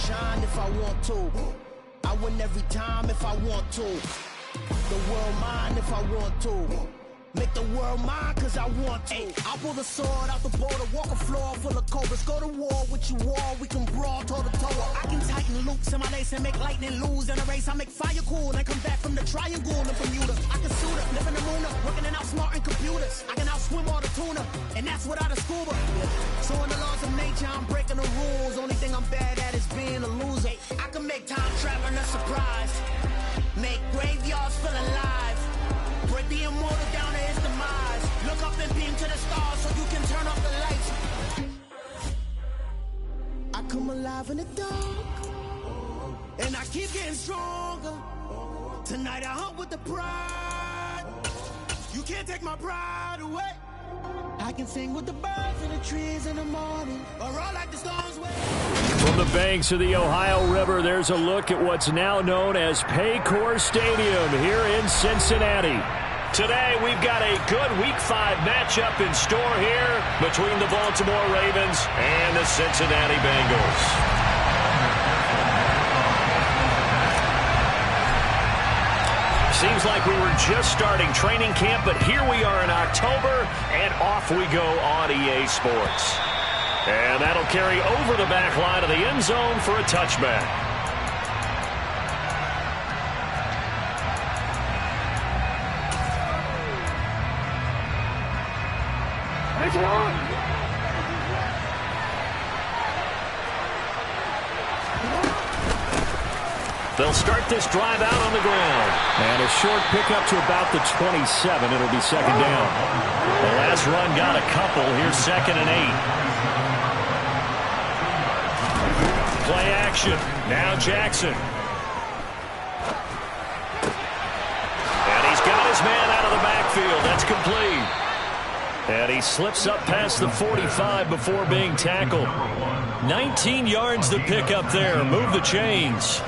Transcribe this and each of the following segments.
shine if I want to. I win every time if I want to. The world mine if I want to. Make the world mine cause I want to. I'll pull the sword out the border, walk a floor full of cobras. Go to war with you all, we can brawl toe to toe. I can tighten loops in my lace and make lightning lose in a race. I make fire cool and come back from the triangle in Bermuda. I can suit up, live in the moon up, working and outsmarting computers. I can outswim all the tuna, and that's without a scuba. So in the laws of nature, I'm breaking the rules. Only thing I'm bad at is being a loser. I can make time traveling a surprise. Make graveyards feel alive. Break the immortal down to his demise. Look up and beam to the stars so you can turn off the lights. I come alive in the dark, and I keep getting stronger. Tonight I hunt with the pride. You can't take my pride away. I can sing with the birds and the trees in the morning, or roll like the storms way. From the banks of the Ohio River, there's a look at what's now known as Paycor Stadium here in Cincinnati. Today, we've got a good Week 5 matchup in store here between the Baltimore Ravens and the Cincinnati Bengals. Seems like we were just starting training camp, but here we are in October, and off we go on EA Sports. And that'll carry over the back line of the end zone for a touchback. They'll start this drive out on the ground. And a short pickup to about the 27. It'll be second down. The last run got a couple. Here's 2nd and 8. Play action. Now Jackson. And he's got his man out of the backfield. That's complete. And he slips up past the 45 before being tackled. 19 yards to pick up there. Move the chains.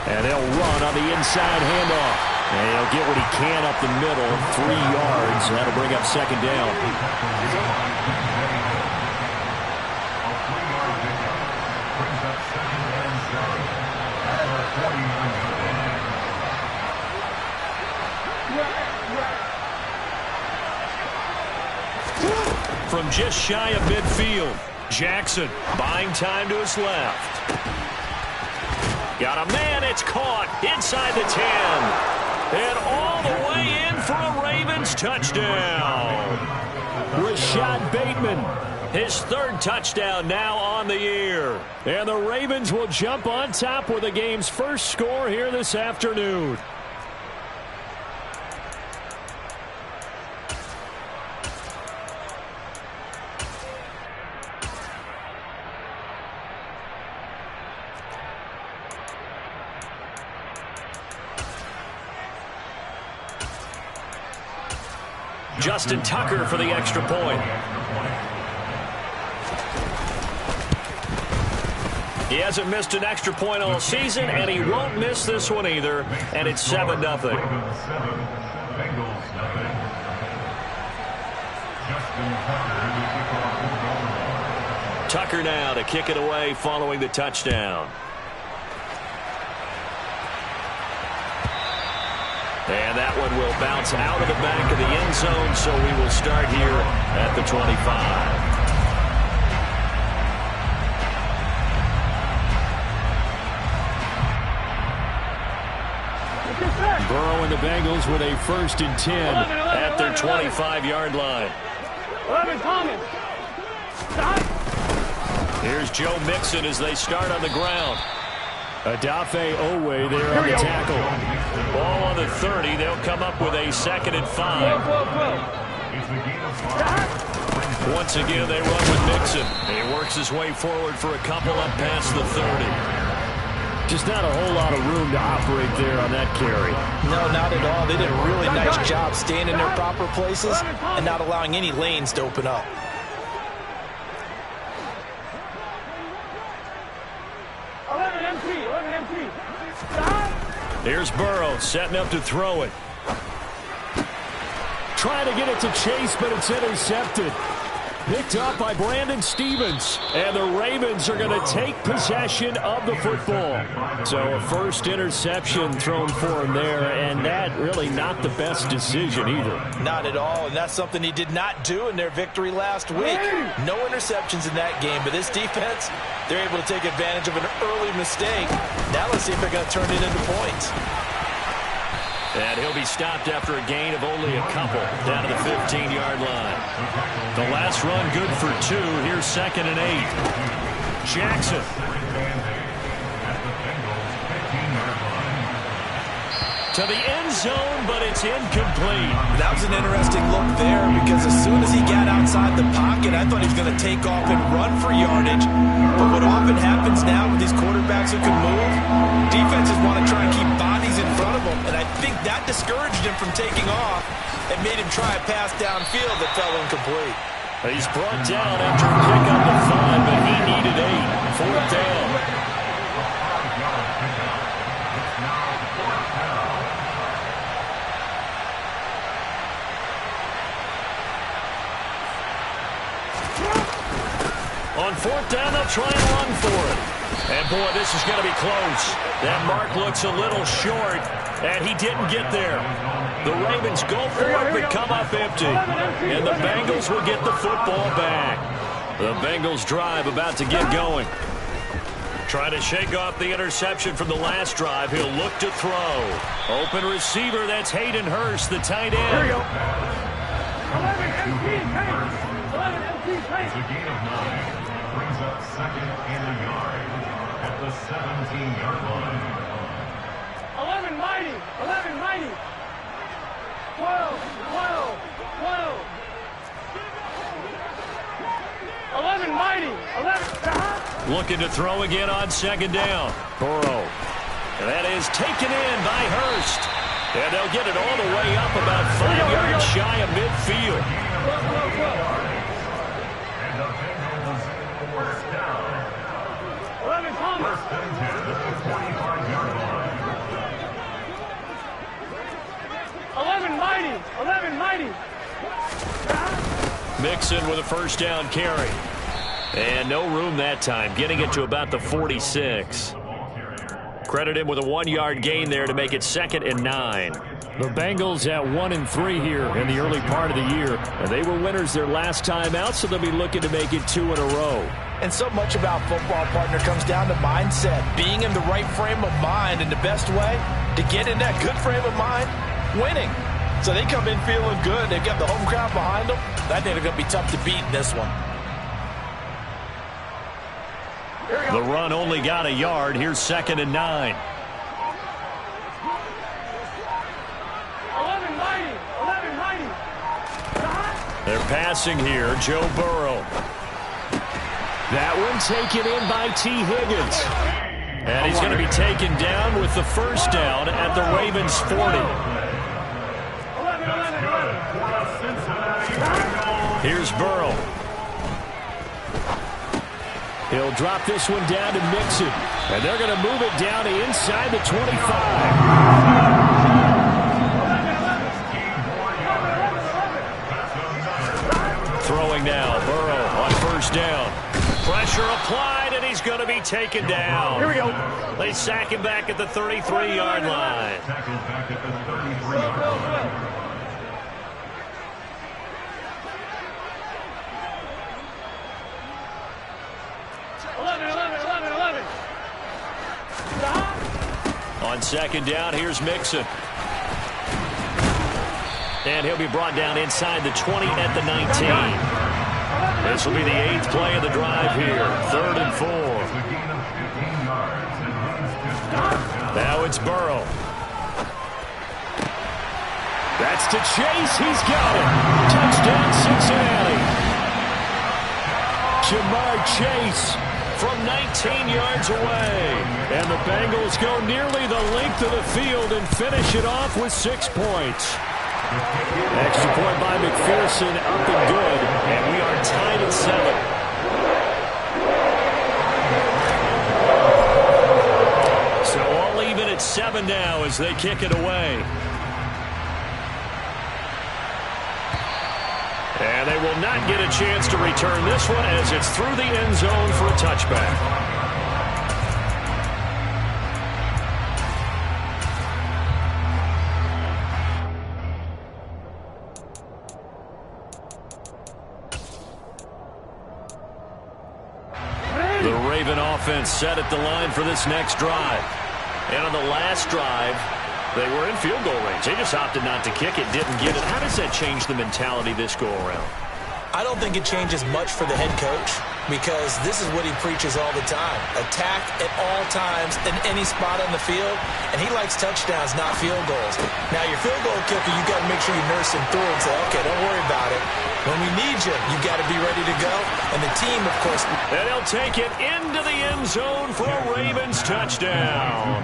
And they'll run on the inside handoff. And he'll get what he can up the middle, 3 yards. And that'll bring up second down. From just shy of midfield, Jackson buying time to his left. Got a man, it's caught inside the 10. And all the way in for a Ravens touchdown. Rashad Bateman, his 3rd touchdown now on the year. And the Ravens will jump on top with the game's first score here this afternoon. Justin Tucker for the extra point. He hasn't missed an extra point all season, and he won't miss this one either, and it's 7-0. Tucker now to kick it away following the touchdown. And that one will bounce out of the back of the end zone, so we will start here at the 25. Burrow and the Bengals with a 1st and 10 at their 25-yard line. Here's Joe Mixon as they start on the ground. Odafe Oweh there on the tackle. Ball on the 30. They'll come up with a 2nd and 5. Once again, they run with Mixon. He works his way forward for a couple up past the 30. Just not a whole lot of room to operate there on that carry. No, not at all. They did a really nice job staying in their proper places and not allowing any lanes to open up. Here's Burrow setting up to throw it. trying to get it to Chase, but it's intercepted. Picked up by Brandon Stephens. And the Ravens are going to take possession of the football. So a first interception thrown for him there, and that really not the best decision either. Not at all, and that's something he did not do in their victory last week. No interceptions in that game, but this defense, they're able to take advantage of an early mistake. Now let's see if they're going to turn it into points. And he'll be stopped after a gain of only a couple down to the 15-yard line. The last run good for 2. Here's 2nd and 8. Jackson. To the end zone, but it's incomplete. That was an interesting look there because as soon as he got outside the pocket, I thought he was going to take off and run for yardage. But what often happens now with these quarterbacks who can move, defenses want to try and keep bodies in front of them. And I think that discouraged him from taking off and made him try a pass downfield that fell incomplete. He's brought down after a pick up of 5, but he needed 8. 4th down. On 4th down, they'll try and run for it. And, boy, this is going to be close. That mark looks a little short, and he didn't get there. The Ravens go for it, but come up empty. And the Bengals will get the football back. The Bengals drive about to get going. Trying to shake off the interception from the last drive. He'll look to throw. Open receiver, that's Hayden Hurst, the tight end. Here we go. 11 MT pace. 11 MT pace. It's a gain of 9. Brings up 2nd and a yard at the 17-yard line. 11 mighty. 11 mighty. 12. 12. 12. 11 mighty. 11. Looking to throw again on 2nd down. Burrow. And that is taken in by Hurst. And they'll get it all the way up about 5 yards shy of midfield. And the Bengals first down. 11 Thomas. First and 10 at the 25-yard line. 11 mighty. 11 mighty. Mixon with a first down carry. And no room that time, getting it to about the 46. Credit him with a 1-yard gain there to make it 2nd and 9. The Bengals at 1-3 here in the early part of the year. And they were winners their last time out, so they'll be looking to make it 2 in a row. And so much about football, partner, comes down to mindset. Being in the right frame of mind, and the best way to get in that good frame of mind, winning. So they come in feeling good. They've got the home crowd behind them. I think they're going to be tough to beat in this one. The run only got a yard. Here's 2nd and 9. 11 mighty. 11 mighty. They're passing here. Joe Burrow. That one taken in by T. Higgins. And he's going to be taken down with the first down at the Ravens 40. 11. Here's Burrow. He'll drop this one down to Mixon. And they're going to move it down to inside the 25. Throwing now. Burrow on first down. Pressure applied, and he's going to be taken down. Here we go. They sack him back at the 33-yard line. Tackled back at the 33-yard line. 11. On 2nd down, here's Mixon. And he'll be brought down inside the 20 at the 19. This will be the 8th play of the drive here. 3rd and 4. Now it's Burrow. That's to Chase. He's got it. Touchdown, Cincinnati. Jamar Chase from 19 yards away. And the Bengals go nearly the length of the field and finish it off with 6 points. Extra point by McPherson, up and good. And we are tied at 7. So all even at 7 now as they kick it away. And they will not get a chance to return this one as it's through the end zone for a touchback. The Raven offense set at the line for this next drive. And on the last drive, they were in field goal range. They just opted not to kick it, didn't get it. How does that change the mentality this go-around? I don't think it changes much for the head coach because this is what he preaches all the time. Attack at all times in any spot on the field, and he likes touchdowns, not field goals. Now, your field goal kicker, you got to make sure you nurse him through and say, okay, don't worry about it. When we need you, you got to be ready to go. And the team, of course. And he'll take it into the end zone for a Ravens touchdown.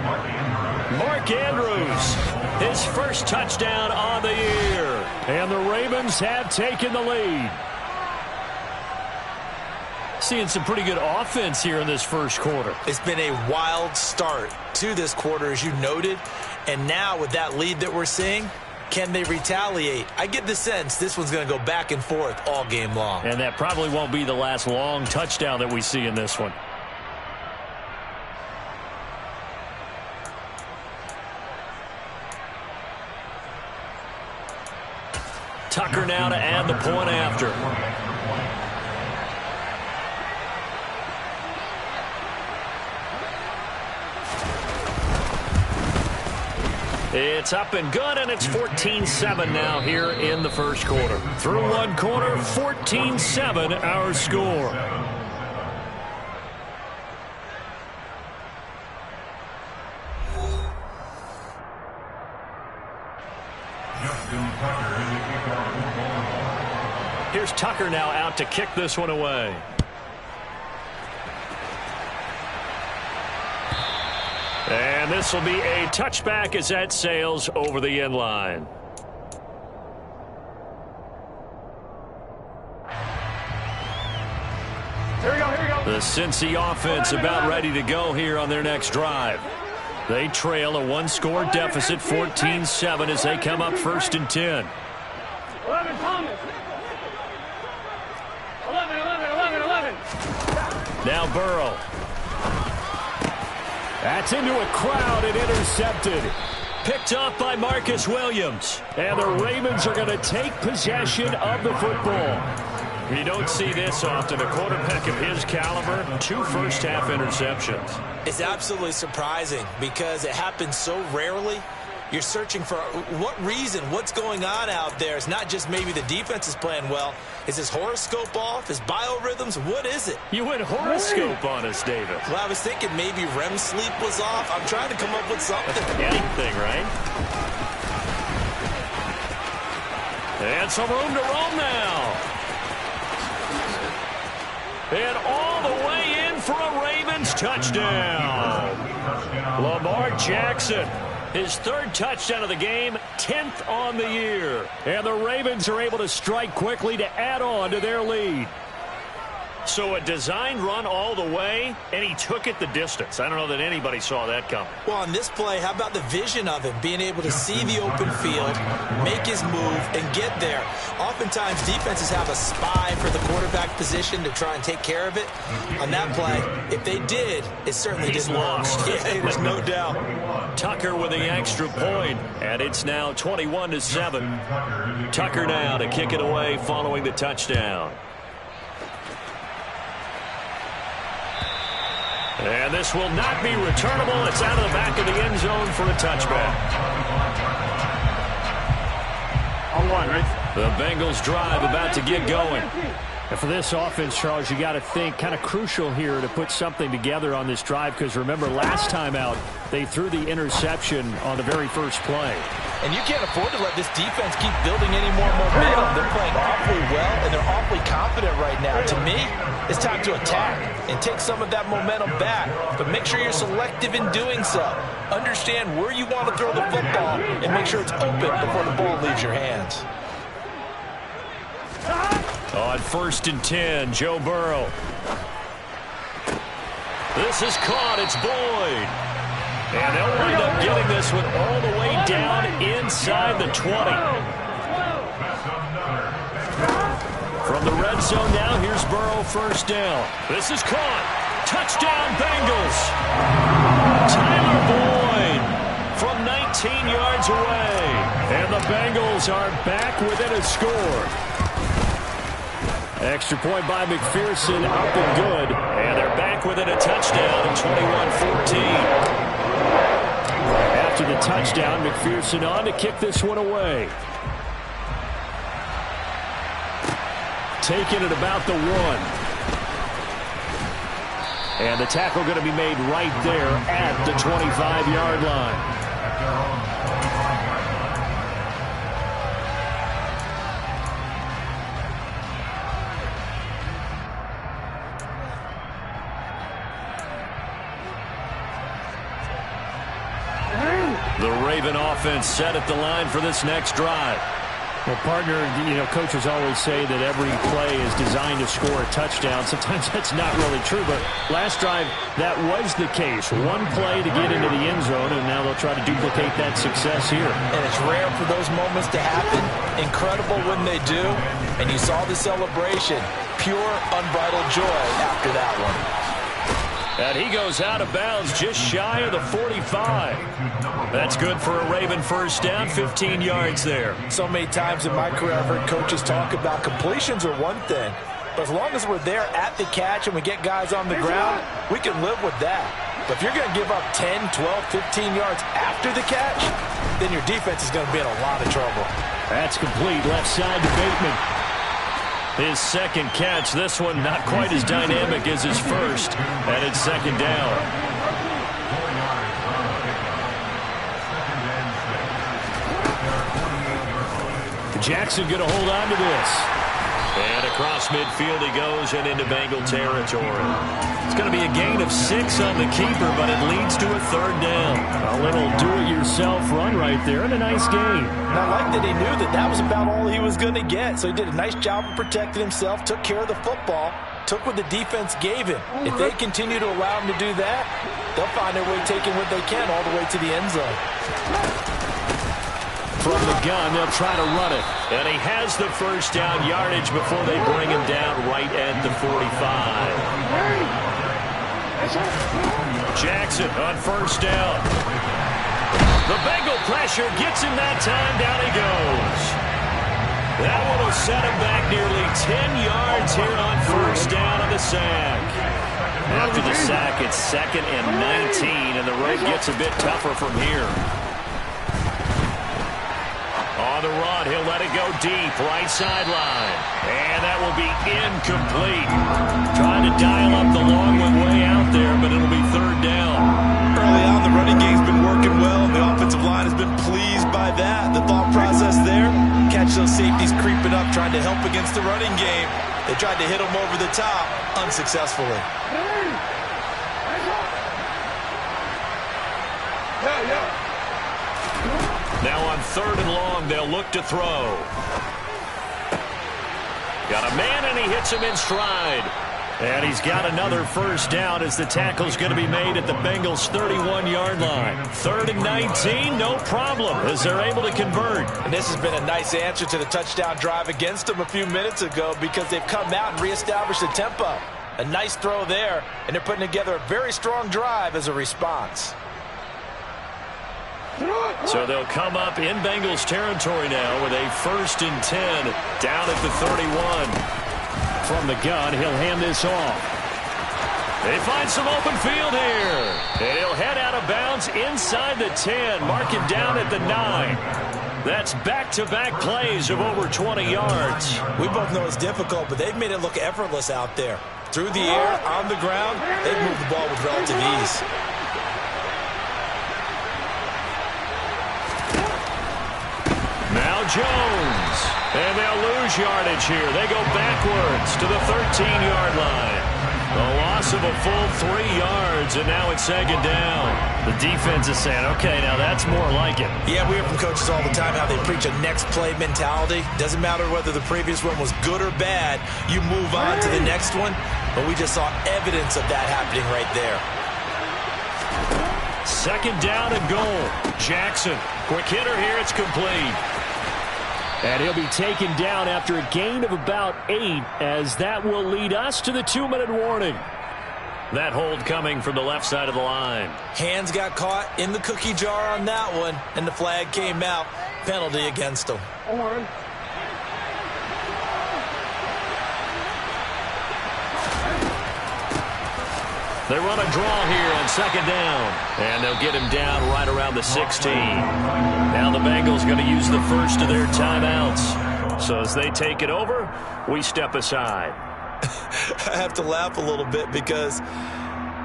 Mark Andrews, his first touchdown on the year. And the Ravens have taken the lead. Seeing some pretty good offense here in this first quarter. It's been a wild start to this quarter, as you noted. And now with that lead that we're seeing, can they retaliate? I get the sense this one's going to go back and forth all game long. And that probably won't be the last long touchdown that we see in this one. Tucker now to add the point after. It's up and good, and it's 14-7 now here in the first quarter. Through one quarter, 14-7 our score. Here's Tucker now out to kick this one away. And this will be a touchback as that sails over the end line. Here we go, here we go. The Cincy offense about ready to go here on their next drive. They trail a one-score deficit, 14-7, as they come up 1st and 10. 11, Thomas. 11. Now Burrow. That's into a crowd and intercepted. Picked off by Marcus Williams. And the Ravens are going to take possession of the football. You don't see this often. A quarterback of his caliber, 2 first-half interceptions. It's absolutely surprising because it happens so rarely. You're searching for what reason, what's going on out there. It's not just maybe the defense is playing well. Is his horoscope off? His biorhythms? What is it? You went horoscope on us, David. Well, I was thinking maybe REM sleep was off. I'm trying to come up with something. Anything, right? And some room to roam now. And all the way in for a Ravens touchdown. Lamar Jackson. His 3rd touchdown of the game, 10th on the year. And the Ravens are able to strike quickly to add on to their lead. So a designed run all the way, and he took it the distance. I don't know that anybody saw that coming. Well, on this play, how about the vision of him, being able to see the open field, make his move, and get there. Oftentimes, defenses have a spy for the quarterback position to try and take care of it. On that play, if they did, it certainly didn't work. Yeah, there's no doubt. Tucker with the extra point, and it's now 21-7. Tucker now to kick it away following the touchdown. And this will not be returnable. It's out of the back of the end zone for a touchback. On one, right? The Bengals drive about to get going. And for this offense, Charles, you got to think kind of crucial here to put something together on this drive because remember last time out they threw the interception on the very first play. And you can't afford to let this defense keep building any more momentum. They're playing awfully well, and they're awfully confident right now. To me, it's time to attack and take some of that momentum back. But make sure you're selective in doing so. Understand where you want to throw the football and make sure it's open before the ball leaves your hands. On 1st and 10, Joe Burrow. This is caught. It's Boyd. And they'll wind up getting this one all the way down inside the 20. zone now. Here's Burrow, first down. This is caught. Touchdown, Bengals. Tyler Boyd from 19 yards away. And the Bengals are back within a score. Extra point by McPherson, up and good. And they're back within a touchdown, 21-14. After the touchdown, McPherson on to kick this one away. Taking it about the 1. And the tackle going to be made right there at the 25-yard line. The Raven offense set at the line for this next drive. Well, partner, coaches always say that every play is designed to score a touchdown. Sometimes that's not really true, but last drive, that was the case. One play to get into the end zone, and now they'll try to duplicate that success here. And it's rare for those moments to happen. Incredible when they do. And you saw the celebration. Pure, unbridled joy after that one. And he goes out of bounds just shy of the 45. That's good for a Raven first down, 15 yards there. So many times in my career, I've heard coaches talk about completions are one thing. But as long as we're there at the catch and we get guys on the ground, we can live with that. But if you're going to give up 10, 12, 15 yards after the catch, then your defense is going to be in a lot of trouble. That's complete. Left side to Bateman. His second catch, this one not quite as dynamic as his first, and it's second down. Jackson going to hold on to this. And across midfield he goes and into Bengal territory. It's going to be a gain of 6 on the keeper, but it leads to a third down. A little do-it-yourself run right there, and a nice gain. And I like that he knew that that was about all he was going to get. So he did a nice job of protecting himself, took care of the football, took what the defense gave him. If they continue to allow him to do that, they'll find their way taking what they can all the way to the end zone. From the gun, they'll try to run it. And he has the first down yardage before they bring him down right at the 45. Jackson on first down. The Bengal pressure gets him that time. Down he goes. That one will set him back nearly 10 yards here on first down on the sack. After the sack, it's 2nd and 19, and the road gets a bit tougher from here. On the run, he'll let it go deep, right sideline. And that will be incomplete. Trying to dial up the long one way out there, but it'll be third down. Early on, the running game's been working well, and the offensive line has been pleased by that. The thought process there, catch those safeties creeping up, trying to help against the running game. They tried to hit them over the top, unsuccessfully. Now on 3rd and long, they'll look to throw. Got a man, and he hits him in stride. And he's got another first down as the tackle's going to be made at the Bengals' 31-yard line. 3rd and 19, no problem, as they're able to convert. And this has been a nice answer to the touchdown drive against them a few minutes ago because they've come out and reestablished the tempo. A nice throw there, and they're putting together a very strong drive as a response. So they'll come up in Bengals territory now with a 1st and 10 down at the 31. From the gun, he'll hand this off. They find some open field here. And he'll head out of bounds inside the 10. Mark him down at the 9. That's back-to-back plays of over 20 yards. We both know it's difficult, but they've made it look effortless out there. Through the air, on the ground, they've moved the ball with relative ease. Now Jones, and they'll lose yardage here. They go backwards to the 13-yard line. A loss of a full 3 yards, and now it's 2nd down. The defense is saying, okay, now that's more like it. Yeah, we hear from coaches all the time how they preach a next play mentality. Doesn't matter whether the previous one was good or bad. You move on to the next one, but we just saw evidence of that happening right there. 2nd down and goal. Jackson, quick hitter here, it's complete. And he'll be taken down after a gain of about 8, as that will lead us to the 2-minute warning. That hold coming from the left side of the line. Hands got caught in the cookie jar on that one, and the flag came out. Penalty against him. They run a draw here on second down, and they'll get him down right around the 16. Now the Bengals going to use the first of their timeouts. So as they take it over, we step aside. I have to laugh a little bit because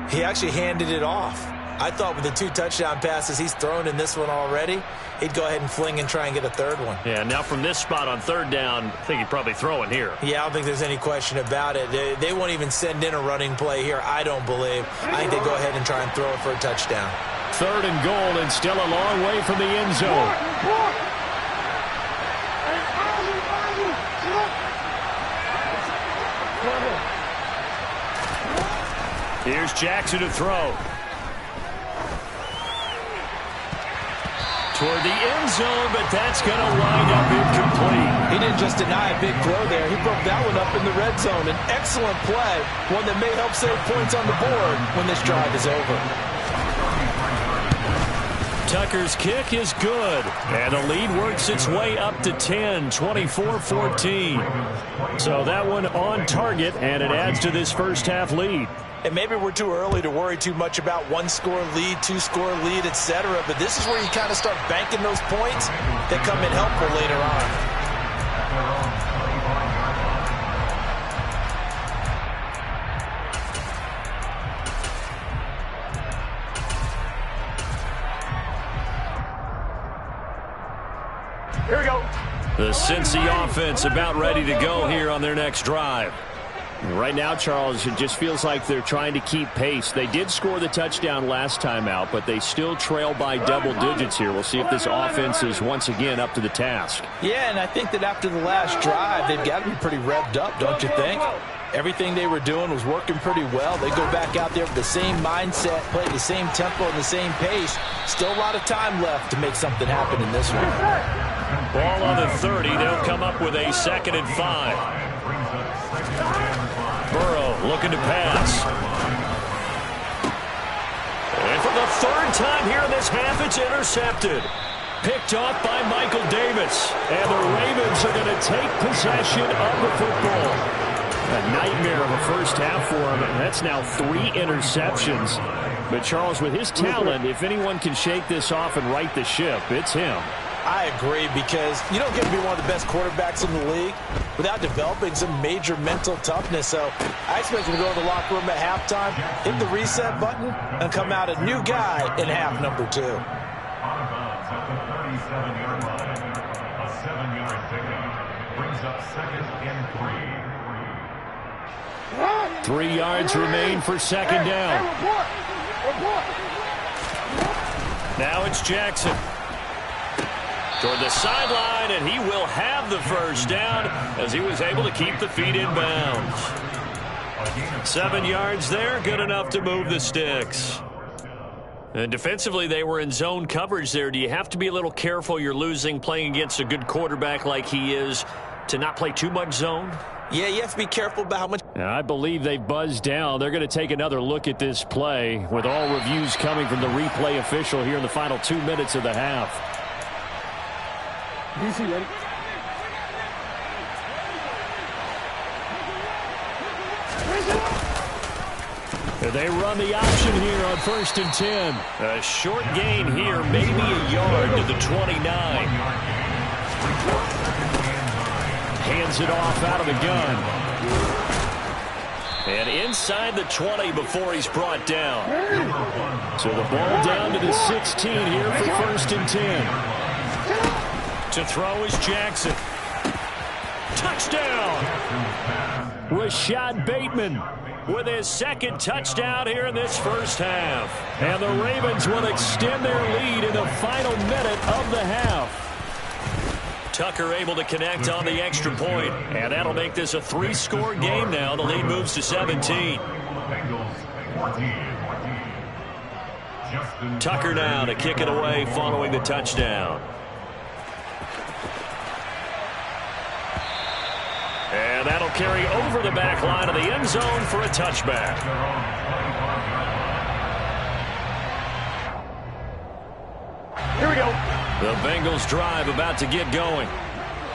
he actually handed it off. I thought with the 2 touchdown passes he's thrown in this one already, he'd go ahead and fling and try and get a third one. Yeah, now from this spot on third down, I think he'd probably throw it here. Yeah, I don't think there's any question about it. They won't even send in a running play here, I don't believe. I think they go ahead and try and throw it for a touchdown. 3rd and goal, and still a long way from the end zone. Here's Jackson to throw. Toward the end zone, but that's going to wind up incomplete. He didn't just deny a big throw there. He broke that one up in the red zone. An excellent play, one that may help save points on the board when this drive is over. Tucker's kick is good, and the lead works its way up to 10, 24-14. So that one on target, and it adds to this first half lead. And maybe we're too early to worry too much about 1-score lead, 2-score lead, etc. But this is where you kind of start banking those points that come in helpful later on. Here we go. The Cincy offense about ready to go here on their next drive. Right now, Charles, it just feels like they're trying to keep pace. They did score the touchdown last time out, but they still trail by double digits here. We'll see if this offense is once again up to the task. Yeah, and I think that after the last drive, they've got to be pretty revved up, don't you think? Everything they were doing was working pretty well. They go back out there with the same mindset, play the same tempo and the same pace. Still a lot of time left to make something happen in this one. Ball on the 30. They'll come up with a 2nd and 5. Burrow looking to pass. And for the 3rd time here in this half, it's intercepted. Picked off by Michael Davis. And the Ravens are going to take possession of the football. A nightmare of a first half for him. That's now 3 interceptions. But Charles, with his talent, if anyone can shake this off and right the ship, it's him. I agree, because you don't get to be one of the best quarterbacks in the league without developing some major mental toughness. So I expect him to go to the locker room at halftime, hit the reset button, and come out a new guy in half number 2. Out of bounds at the 37-yard line. A 7-yard pickup brings up 2nd and 3. 3 yards remain for 2nd down. Now it's Jackson. Toward the sideline, and he will have the first down as he was able to keep the feet in bounds. 7 yards there, good enough to move the sticks. And defensively, they were in zone coverage there. Do you have to be a little careful? You're losing, playing against a good quarterback like he is, to not play too much zone? Yeah, you have to be careful about how much. I believe they buzzed down. They're going to take another look at this play, with all reviews coming from the replay official here in the final 2 minutes of the half. DC ready. They run the option here on 1st and 10. A short gain here, maybe a yard to the 29. Hands it off out of the gun. And inside the 20 before he's brought down. So the ball down to the 16 here for 1st and 10. To throw is Jackson. Touchdown! Rashad Bateman With his 2nd touchdown here in this first half. And the Ravens will extend their lead in the final minute of the half. Tucker able to connect on the extra point, and that'll make this a 3-score game now. The lead moves to 17. Tucker now to kick it away following the touchdown. And that'll carry over the back line of the end zone for a touchback. Here we go. The Bengals drive about to get going.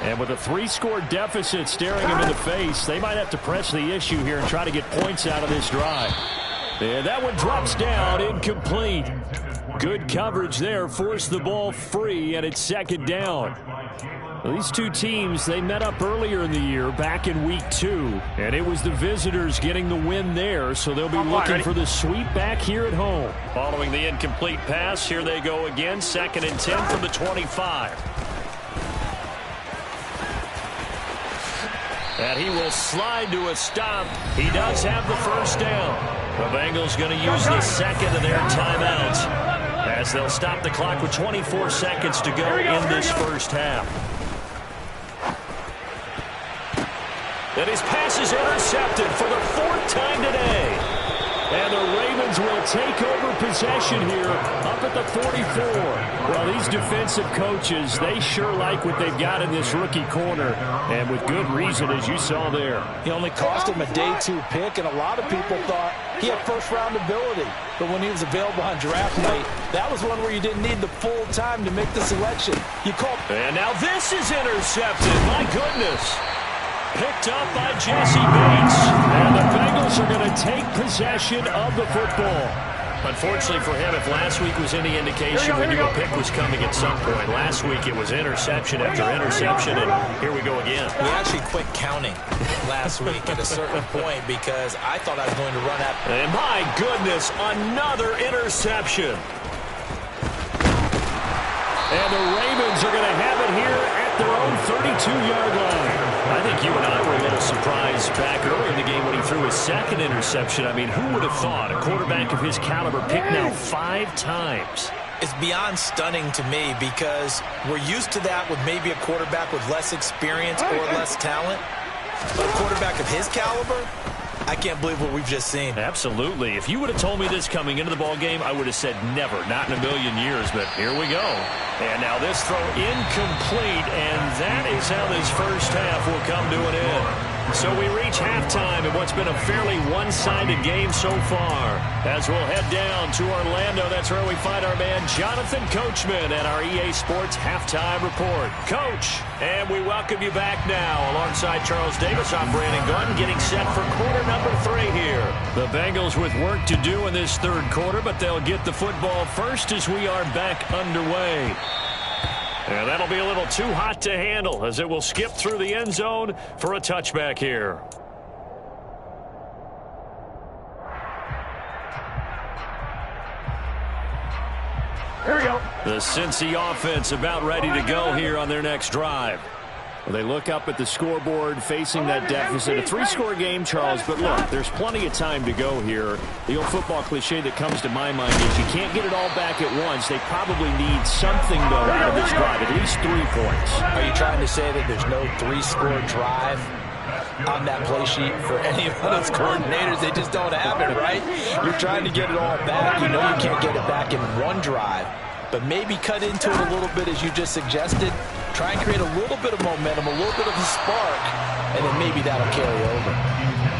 And with a 3-score deficit staring him in the face, they might have to press the issue here and try to get points out of this drive. And that one drops down, incomplete. Good coverage there, forced the ball free, and it's second down. Well, these two teams, they met up earlier in the year, back in week 2, and it was the visitors getting the win there, so they'll be looking for the sweep back here at home. Following the incomplete pass, here they go again, 2nd and 10 from the 25. And he will slide to a stop. He does have the first down. The Bengals going to use the second of their timeouts as they'll stop the clock with 24 seconds to go in this first half. And his pass is intercepted for the 4th time today. And the Ravens will take over possession here up at the 44. Well, these defensive coaches, they sure like what they've got in this rookie corner. And with good reason, as you saw there. He only cost him a day 2 pick, and a lot of people thought he had first-round ability. But when he was available on draft night, that was one where you didn't need the full time to make the selection. You called. And now this is intercepted. My goodness. Picked up by Jesse Bates. And the Bengals are going to take possession of the football. Unfortunately for him, if last week was any indication, we knew a pick was coming at some point. Last week it was interception after interception, and here we go again. We actually quit counting last week at a certain point because I thought I was going to run out. And my goodness, another interception. And the Ravens are going to have it here at their own 32-yard line. I think you and I were a little surprised back early in the game when he threw his 2nd interception. I mean, who would have thought a quarterback of his caliber picked now 5 times? It's beyond stunning to me because we're used to that with maybe a quarterback with less experience or less talent. But a quarterback of his caliber, I can't believe what we've just seen. Absolutely. If you would have told me this coming into the ball game, I would have said never, not in a million years, but here we go. And now this throw incomplete, and that is how this first half will come to an end. So we reach halftime in what's been a fairly one-sided game so far. As we'll head down to Orlando, that's where we find our man Jonathan Coachman at our EA Sports Halftime Report. Coach, and we welcome you back now. Alongside Charles Davis, I'm Brandon Gunn, getting set for quarter number 3 here. The Bengals with work to do in this 3rd quarter, but they'll get the football first as we are back underway. And that'll be a little too hot to handle as it will skip through the end zone for a touchback here. Here we go. The Cincy offense about ready to go here on their next drive. Well, they look up at the scoreboard facing that deficit. A 3-score game, Charles, but look, there's plenty of time to go here. The old football cliche that comes to my mind is you can't get it all back at once. They probably need something, though, out of this drive, at least 3 points. Are you trying to say that there's no 3-score drive on that play sheet for any of those coordinators? They just don't have it, right? You're trying to get it all back. You know you can't get it back in one drive. But maybe cut into it a little bit as you just suggested. Try and create a little bit of momentum, a little bit of a spark, and then maybe that'll carry over.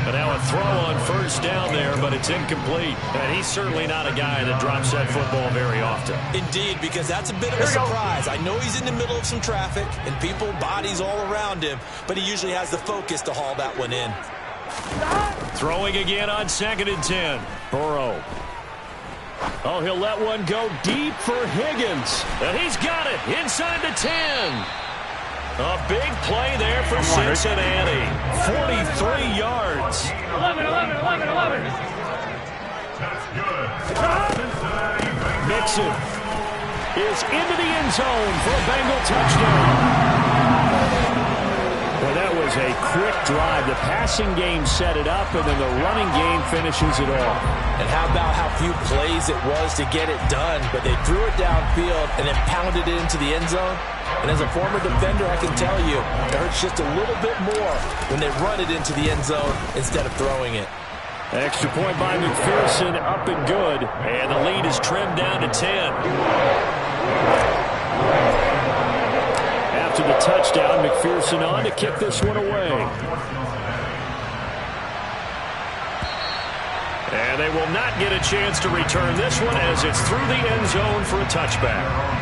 And now a throw on first down there, but it's incomplete. And he's certainly not a guy that drops that football very often. Indeed, because that's a bit of a surprise. I know he's in the middle of some traffic and people, bodies all around him, but he usually has the focus to haul that one in. Throwing again on 2nd and 10. Burrow. Oh, he'll let one go deep for Higgins. And he's got it inside the 10. A big play there for Cincinnati. 43 yards. 11. Mixon is into the end zone for a Bengal touchdown. Well, that was a quick drive. The passing game set it up, and then the running game finishes it off. And how about how few plays it was to get it done, but they threw it downfield and then pounded it into the end zone. And as a former defender, I can tell you, it hurts just a little bit more when they run it into the end zone instead of throwing it. Extra point by McPherson, up and good. And the lead is trimmed down to 10. to the touchdown. McPherson on to kick this one away. And they will not get a chance to return this one as it's through the end zone for a touchback.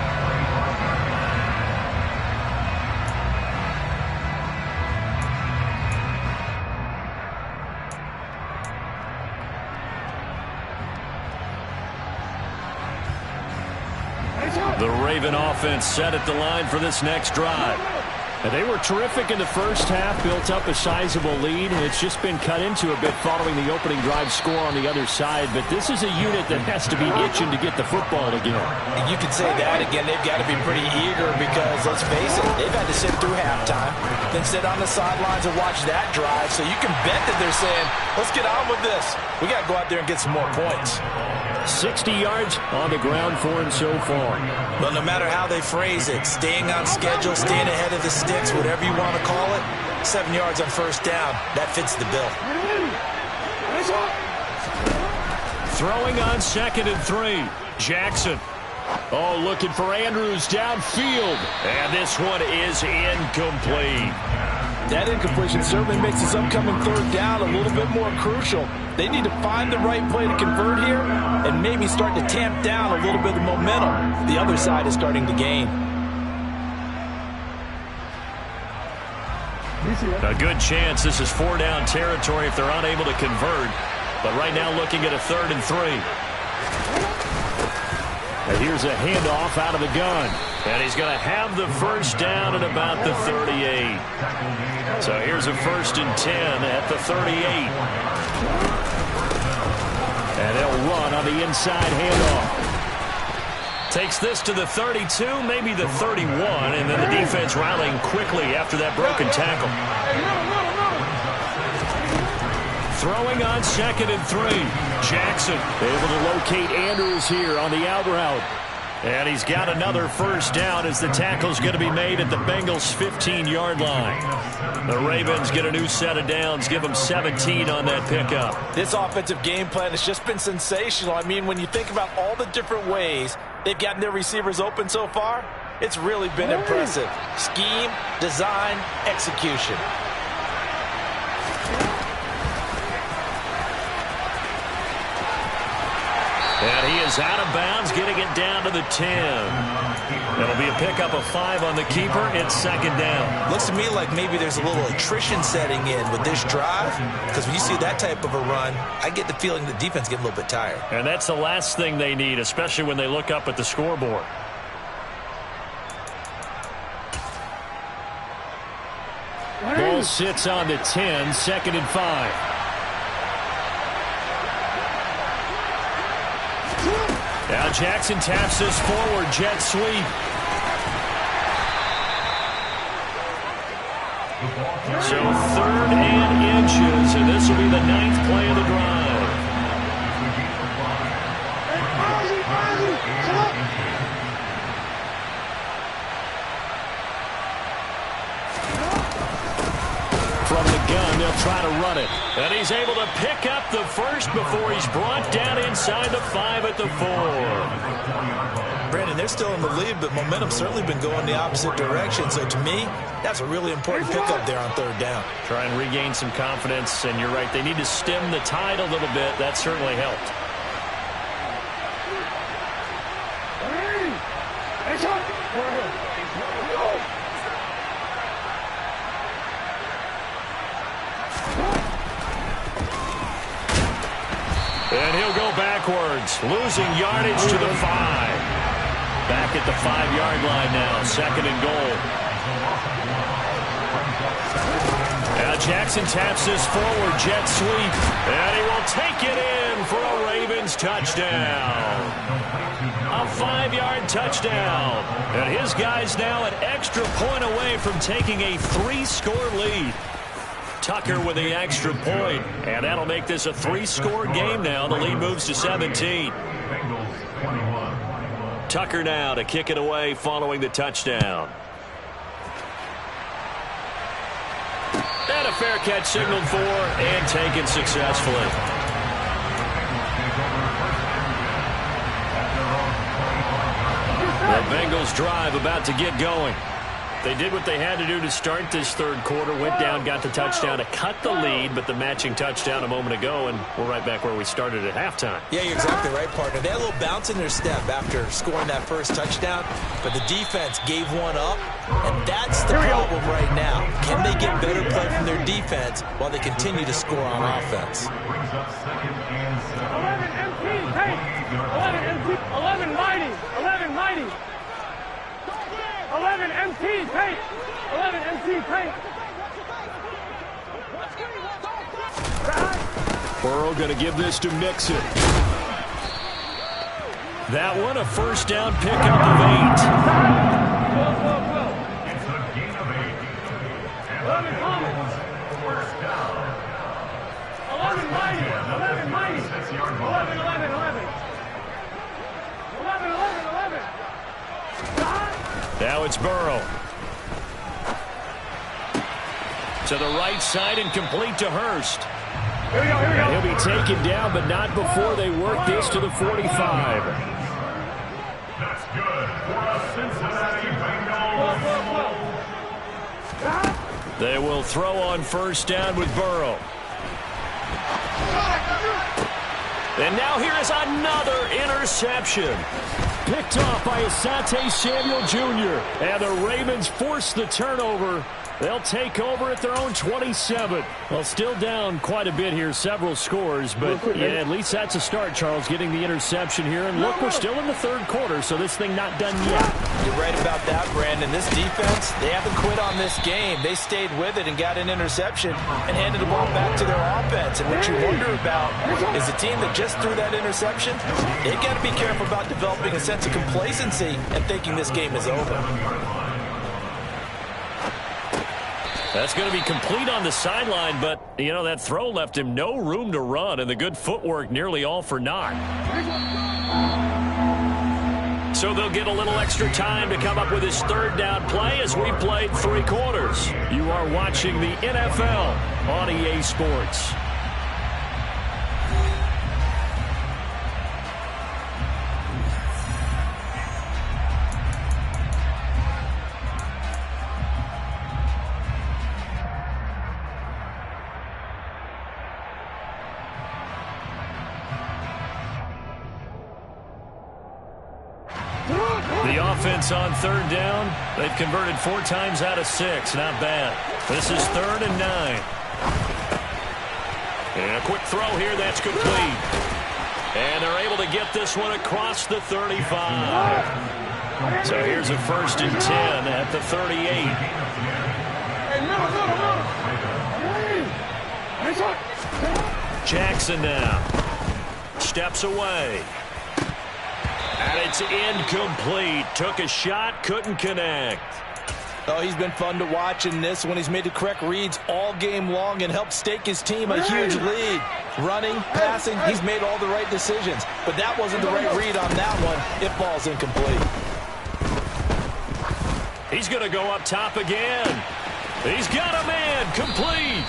The Raven offense set at the line for this next drive. And they were terrific in the first half, built up a sizable lead, and it's just been cut into a bit following the opening drive score on the other side. But this is a unit that has to be itching to get the football again. You could say that again. They've got to be pretty eager because, let's face it, they've had to sit through halftime, then sit on the sidelines and watch that drive. So you can bet that they're saying, let's get on with this. We got to go out there and get some more points. 60 yards on the ground for him so far. But no matter how they phrase it, staying on schedule, staying ahead of the sticks, whatever you want to call it, 7 yards on first down, that fits the bill. Throwing on 2nd and 3. Jackson. Oh, looking for Andrews downfield. And this one is incomplete. That incompletion certainly makes this upcoming third down a little bit more crucial. They need to find the right play to convert here and maybe start to tamp down a little bit of momentum. The other side is starting to gain. A good chance this is 4-down territory if they're unable to convert. But right now looking at a 3rd and 3. And here's a handoff out of the gun. And he's going to have the first down at about the 38. So here's a 1st and 10 at the 38. And they'll run on the inside handoff. Takes this to the 32, maybe the 31, and then the defense rallying quickly after that broken tackle. Throwing on 2nd and 3. Jackson able to locate Andrews here on the out route. And he's got another first down as the tackle's going to be made at the Bengals' 15-yard line. The Ravens get a new set of downs, give them 17 on that pickup. This offensive game plan has just been sensational. I mean, when you think about all the different ways they've gotten their receivers open so far, it's really been impressive. Scheme, design, execution. And he is out of bounds, getting it down to the 10. It'll be a pickup of 5 on the keeper. It's 2nd down. Looks to me like maybe there's a little attrition setting in with this drive, because when you see that type of a run, I get the feeling the defense getting a little bit tired. And that's the last thing they need, especially when they look up at the scoreboard. Ball sits on the 10, 2nd and 5. Now Jackson taps this forward, jet sweep. So 3rd and inches, and this will be the 9th play of the drive. From the gun, they'll try to run it. And he's able to pick up the first before he's brought down inside the 5 at the 4. Brandon, they're still in the lead, but momentum's certainly been going the opposite direction. So to me, that's a really important pickup there on 3rd down. Try and regain some confidence, and you're right, they need to stem the tide a little bit. That certainly helped. And he'll go backwards, losing yardage to the 5. Back at the 5-yard line now, 2nd and goal. Now Jackson taps this forward, jet sweep, and he will take it in for a Ravens touchdown. A 5-yard touchdown. And his guys now an extra point away from taking a 3-score lead. Tucker with the extra point, and that'll make this a 3-score game now. The lead moves to 17. Tucker now to kick it away following the touchdown. And a fair catch signaled for and taken successfully. The Bengals drive about to get going. They did what they had to do to start this third quarter, went down, got the touchdown to cut the lead, but the matching touchdown a moment ago, and we're right back where we started at halftime. Yeah, you're exactly right, partner. They had a little bounce in their step after scoring that first touchdown, but the defense gave one up, and that's the problem right now. Can they get better play from their defense while they continue to score on offense? 11 empty, hey! 11 empty, 11 mighty, 11 mighty. 11 empty, hey! 11 empty, hey! Burrow going to give this to Mixon. That one, a first down pickup of 8. It's a gain of 8. And 11 Thomas. first down. 11 mighty, 11 mighty. 6-yard 11, line. 11, 11. 11, 11, 11. Now it's Burrow. To the right side and complete to Hurst. Here we go, here we go. He'll be taken down, but not before they work this to the 45. That's good for a Cincinnati Bengals. They will throw on first down with Burrow. And now here is another interception. Picked off by Asante Samuel Jr. And the Ravens force the turnover. They'll take over at their own 27. Well, still down quite a bit here, several scores, but yeah, at least that's a start, Charles, getting the interception here. And look, we're still in the third quarter, so this thing not done yet. You're right about that, Brandon. This defense, they haven't quit on this game. They stayed with it and got an interception and handed the ball back to their offense. And what you wonder about is the team that just threw that interception, they've got to be careful about developing a sense of complacency and thinking this game is over. That's going to be complete on the sideline, but, you know, that throw left him no room to run, and the good footwork nearly all for naught. So they'll get a little extra time to come up with his third down play as we played 3 quarters. You are watching the NFL on EA Sports. The offense on third down, they've converted 4 times out of 6. Not bad. This is 3rd and 9. And a quick throw here, that's complete. And they're able to get this one across the 35. So here's a 1st and 10 at the 38. Jackson now steps away. And it's incomplete. Took a shot, couldn't connect. Oh, he's been fun to watch in this one. He's made the correct reads all game long and helped stake his team a huge lead. Running, passing, he's made all the right decisions. But that wasn't the right read on that one. It falls incomplete. He's going to go up top again. He's got a man, complete.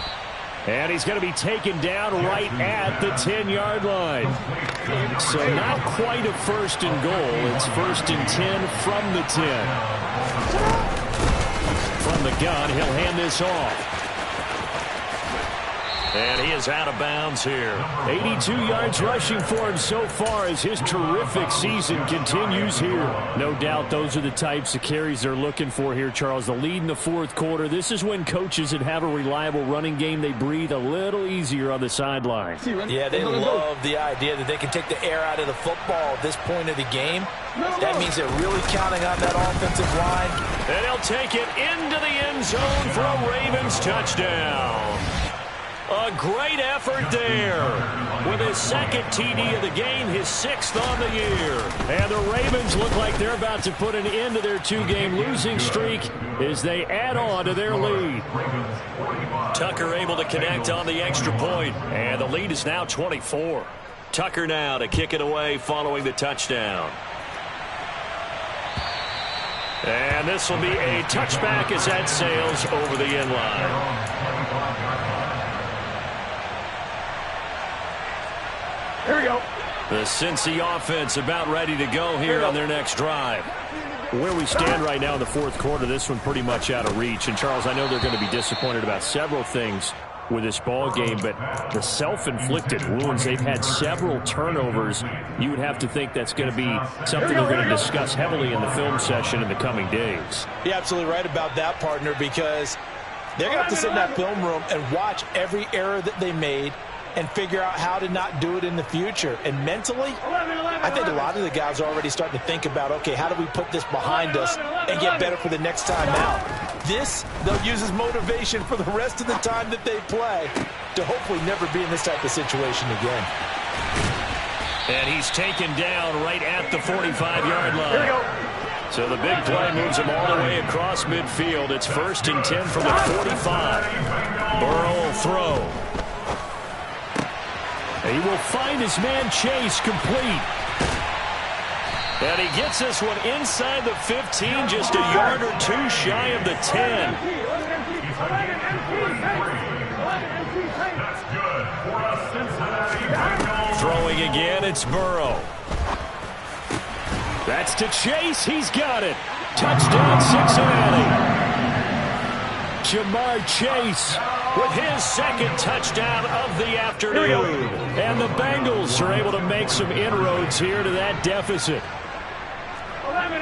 And he's going to be taken down right at the 10-yard line. So not quite a 1st and goal. It's 1st and 10 from the 10. From the gun, he'll hand this off. And he is out of bounds here. 82 yards rushing for him so far as his terrific season continues here. No doubt those are the types of carries they're looking for here, Charles. The lead in the 4th quarter. This is when coaches that have a reliable running game, they breathe a little easier on the sideline. Yeah, they love the idea that they can take the air out of the football at this point of the game. That means they're really counting on that offensive line. And he'll take it into the end zone for a Ravens touchdown. A great effort there with his 2nd TD of the game, his 6th on the year. And the Ravens look like they're about to put an end to their 2-game losing streak as they add on to their lead. Tucker able to connect on the extra point, and the lead is now 24. Tucker now to kick it away following the touchdown. And this will be a touchback as that sails over the end line. Here we go. The Cincy offense about ready to go here on their next drive. Where we stand right now in the fourth quarter, this one pretty much out of reach. And, Charles, I know they're going to be disappointed about several things with this ball game, but the self-inflicted wounds, they've had several turnovers. You would have to think that's going to be something they're going to discuss heavily in the film session in the coming days. You're absolutely right about that, partner, because they're going to have to sit in that film room and watch every error that they made and figure out how to not do it in the future. And mentally, I think a lot of the guys are already starting to think about, okay, how do we put this behind us and get better for the next time out? This, they'll use as motivation for the rest of the time that they play to hopefully never be in this type of situation again. And he's taken down right at the 45-yard line. Here we go. So the big play moves him all the way across midfield. It's 1st and 10 from the 45. Burrow will throw. He will find his man Chase complete. And he gets this one inside the 15, just a yard or two shy of the 10. Throwing again, it's Burrow. That's to Chase. He's got it. Touchdown, Cincinnati. Ja'Marr Chase with his second touchdown of the afternoon. And the Bengals are able to make some inroads here to that deficit. 11,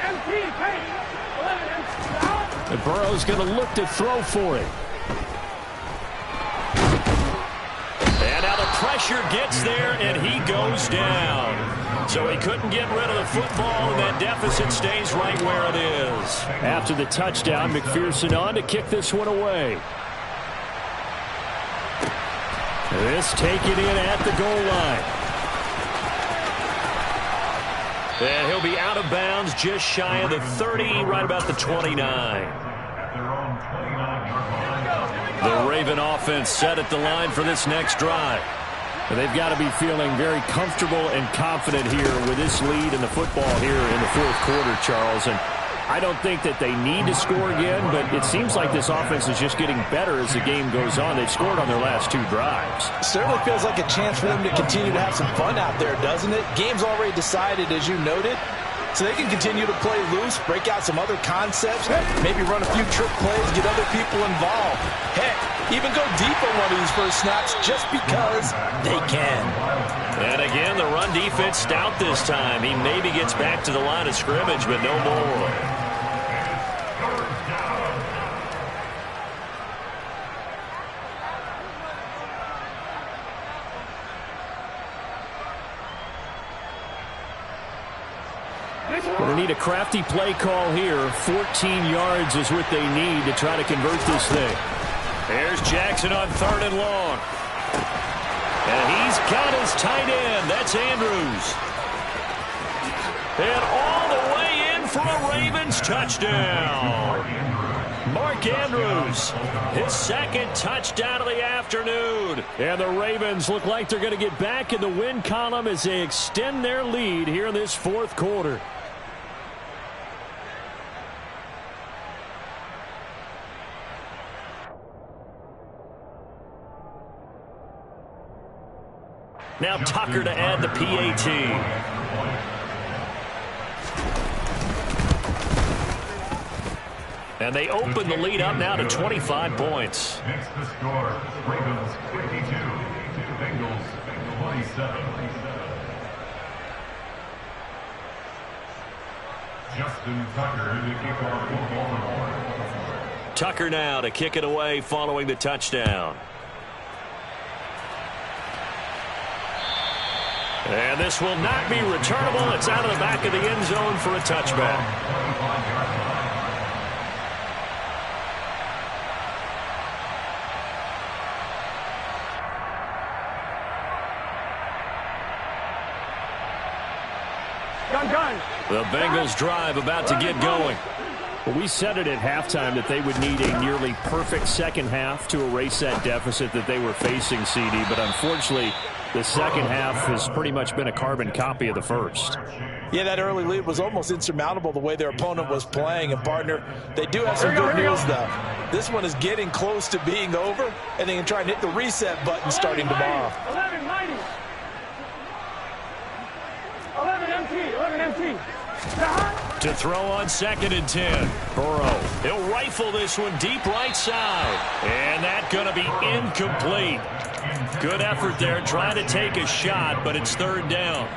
empty, pace. 11, empty, out. And Burrow's going to look to throw for it. And now the pressure gets there, and he goes down. So he couldn't get rid of the football, and that deficit stays right where it is. After the touchdown, McPherson on to kick this one away. This taken in at the goal line. And he'll be out of bounds just shy of the 30, right about the 29. The Raven offense set at the line for this next drive. And they've got to be feeling very comfortable and confident here with this lead in the football here in the fourth quarter, Charles. And I don't think that they need to score again, but it seems like this offense is just getting better as the game goes on. They've scored on their last 2 drives. Certainly feels like a chance for them to continue to have some fun out there, doesn't it? Game's already decided, as you noted, so they can continue to play loose, break out some other concepts, maybe run a few trick plays, get other people involved. Heck, even go deep on one of these first snaps just because they can. And again, the run defense stout this time. He maybe gets back to the line of scrimmage, but no more. Going to need a crafty play call here. 14 yards is what they need to try to convert this thing. There's Jackson on 3rd and long. And he's got his tight end. That's Andrews. And all the way in for a Ravens touchdown. Mark Andrews, his second touchdown of the afternoon. And the Ravens look like they're going to get back in the win column as they extend their lead here in this fourth quarter. Now Tucker to add the PAT. And they open the lead up now to 25 points. Next the score, Ravens 52, Bengals 27. Justin Tucker to kick off football. Tucker now to kick it away following the touchdown. And this will not be returnable. It's out of the back of the end zone for a touchback. The Bengals drive about to get going. Well, we said it at halftime that they would need a nearly perfect second half to erase that deficit that they were facing, CD. But unfortunately, the second half has pretty much been a carbon copy of the first. Yeah, that early lead was almost insurmountable the way their opponent was playing. And, partner, they do have some good news, though. This one is getting close to being over, and they can try and hit the reset button starting tomorrow. 11 empty. To throw on 2nd and 10. Burrow. He'll rifle this one deep right side. And that's going to be incomplete. Good effort there trying to take a shot, but it's 3rd down.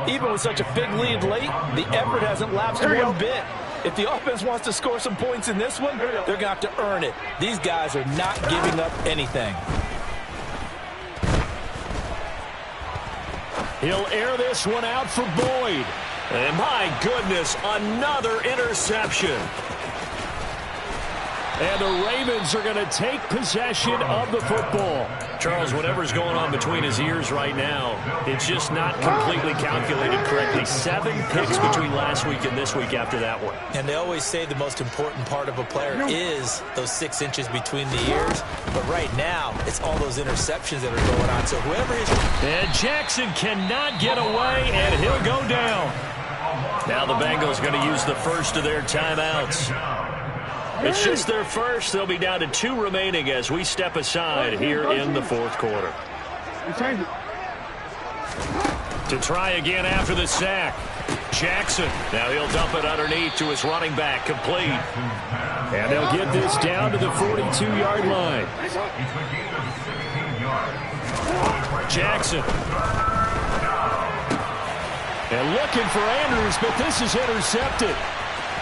Even with such a big lead late, the effort hasn't lapsed one bit. If the offense wants to score some points in this one, they're going to have to earn it. These guys are not giving up anything. He'll air this one out for Boyd. And my goodness, another interception. And the Ravens are going to take possession of the football. Charles, whatever's going on between his ears right now, it's just not completely calculated correctly. 7 picks between last week and this week after that one. And they always say the most important part of a player is those 6 inches between the ears. But right now, it's all those interceptions that are going on. So whoever is... And Jackson cannot get away, and he'll go down. Now the Bengals going to use the first of their timeouts. It's just their first. They'll be down to 2 remaining as we step aside here in the 4th quarter. To try again after the sack. Jackson. Now he'll dump it underneath to his running back. Complete. And they'll get this down to the 42-yard line. Jackson. And looking for Andrews, but this is intercepted.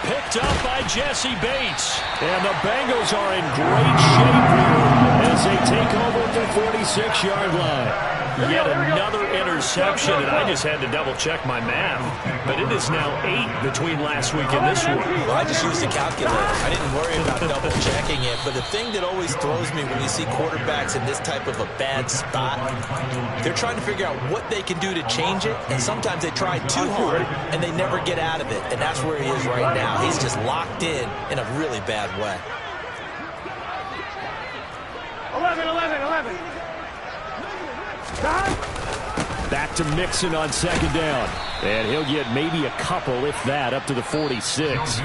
Picked up by Jesse Bates. And the Bengals are in great shape here as they take over at the 46-yard line. Yet another interception, and I just had to double-check my math. But it is now 8 between last week and this week. Well, I just used the calculator. I didn't worry about double-checking it. But the thing that always throws me when you see quarterbacks in this type of a bad spot, they're trying to figure out what they can do to change it. And sometimes they try too hard, and they never get out of it. And that's where he is right now. He's just locked in a really bad way. 11. Back to Mixon on 2nd down. And he'll get maybe a couple, if that, up to the 46.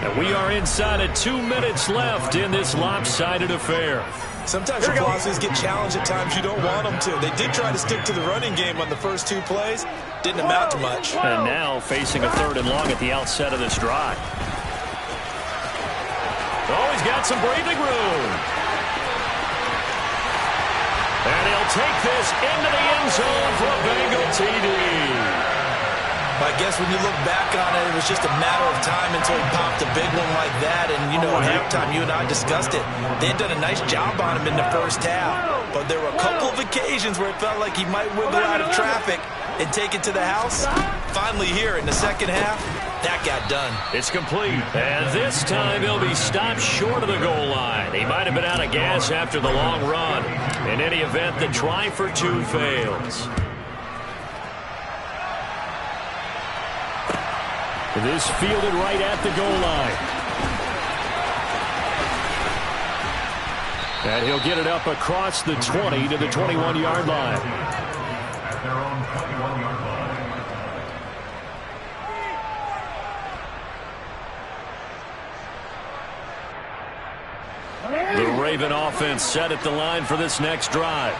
And we are inside of 2 minutes left in this lopsided affair. Sometimes your philosophies get challenged at times you don't want them to. They did try to stick to the running game on the first 2 plays. Didn't amount to much. And now facing a 3rd and long at the outset of this drive. Oh, he's got some breathing room. And he'll take this into the end zone for a Bengal TD. I guess when you look back on it, it was just a matter of time until he popped a big one like that. And, you know, at halftime, you and I discussed it. They had done a nice job on him in the first half. But there were a couple of occasions where it felt like he might wiggle out of traffic and take it to the house. Finally here in the second half, that got done. It's complete. And this time he'll be stopped short of the goal line. He might have been out of gas after the long run. In any event, the try for 2 fails. This fielded right at the goal line. And he'll get it up across the 20 to the 21-yard line. At their own 21-yard line. The Raven offense set at the line for this next drive.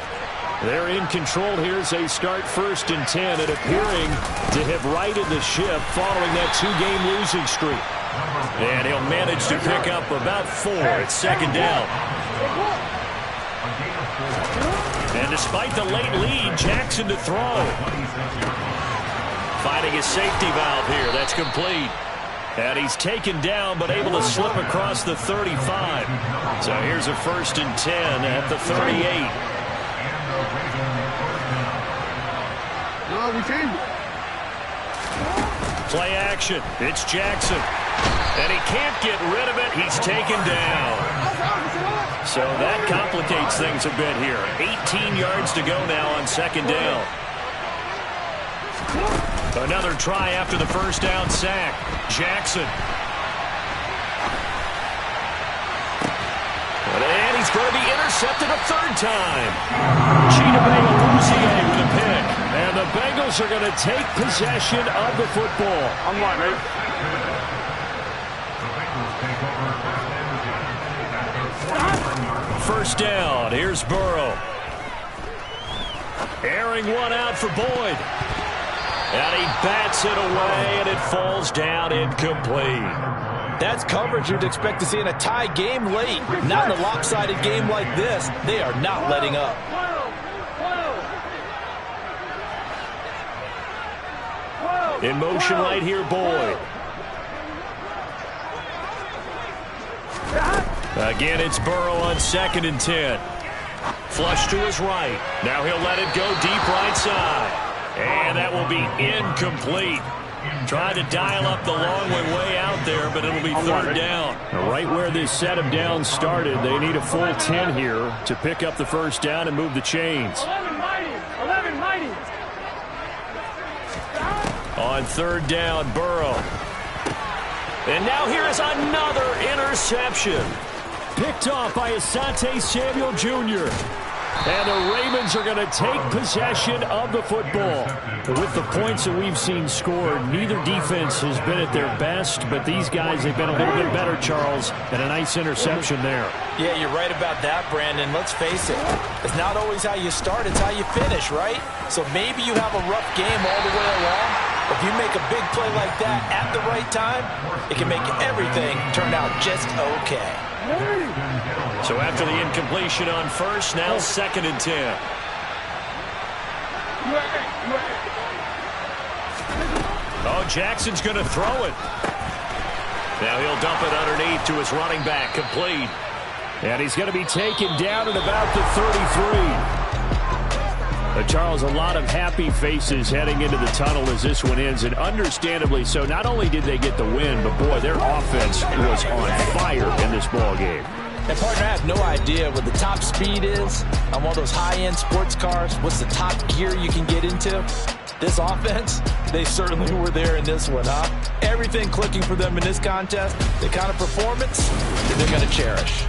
They're in control here as they start 1st and 10 and appearing to have righted the ship following that 2-game losing streak. And he'll manage to pick up about 4 at 2nd down. And despite the late lead, Jackson to throw. Finding his safety valve here. That's complete. And he's taken down but able to slip across the 35. So here's a 1st and 10 at the 38. Play action. It's Jackson. And he can't get rid of it. He's taken down. So that complicates things a bit here. 18 yards to go now on 2nd down. Another try after the 1st down sack. Jackson. And he's going to be intercepted a 3rd time. Chidobe Awuzie with a pick. And the Bengals are going to take possession of the football. I'm right, mate. First down. Here's Burrow. Airing one out for Boyd. And he bats it away, and it falls down incomplete. That's coverage you'd expect to see in a tie game late. Not in a lopsided game like this. They are not letting up. In motion right here, Boyd. Again, it's Burrow on 2nd and 10. Flush to his right. Now he'll let it go deep right side. And that will be incomplete. Trying to dial up the long way out there, but it'll be 3rd down. Right where this set of downs started, they need a full 10 here to pick up the 1st down and move the chains. 11 mighty. On 3rd down, Burrow. And now here is another interception. Picked off by Asante Samuel Jr. And the Ravens are going to take possession of the football. With the points that we've seen scored, neither defense has been at their best, but these guys have been a little bit better, Charles, and a nice interception there. Yeah, you're right about that, Brandon. Let's face it. It's not always how you start, it's how you finish, right? So maybe you have a rough game all the way along. If you make a big play like that at the right time, it can make everything turn out just okay. So after the incompletion on 1st, now 2nd and 10. Oh, Jackson's going to throw it. Now he'll dump it underneath to his running back, complete. And he's going to be taken down at about the 33. Charles, a lot of happy faces heading into the tunnel as this one ends, and understandably so. Not only did they get the win, but boy, their offense was on fire in this ball game. And partner, I have no idea what the top speed is on one of those high-end sports cars. What's the top gear you can get into? This offense, they certainly were there in this one, huh? Everything clicking for them in this contest, the kind of performance that they're going to cherish.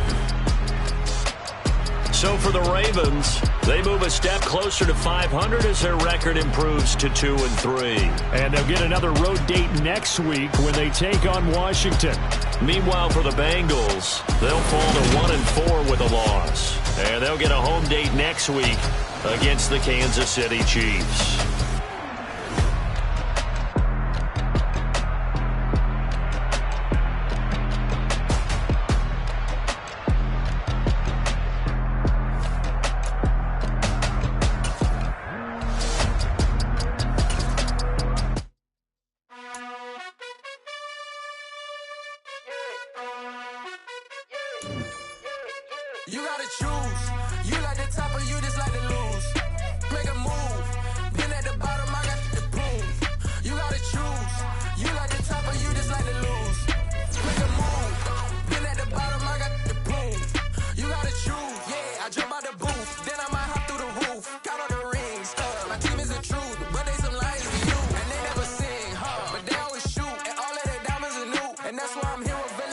So for the Ravens, they move a step closer to 500 as their record improves to 2-3. And they'll get another road date next week when they take on Washington. Meanwhile, for the Bengals, they'll fall to 1-4 with a loss. And they'll get a home date next week against the Kansas City Chiefs. You gotta choose. You like the top or you just like to lose. Make a move. Been at the bottom, I got the prove. You gotta choose. You like the top or you just like to lose. Make a move. Been at the bottom, I got the prove. You gotta choose. Yeah, I jump out the booth. Then I might hop through the roof. Count all the rings. My team is the truth, but they some liars to you. And they never sing, but they always shoot. And all of their diamonds are new. And that's why I'm here with Villa.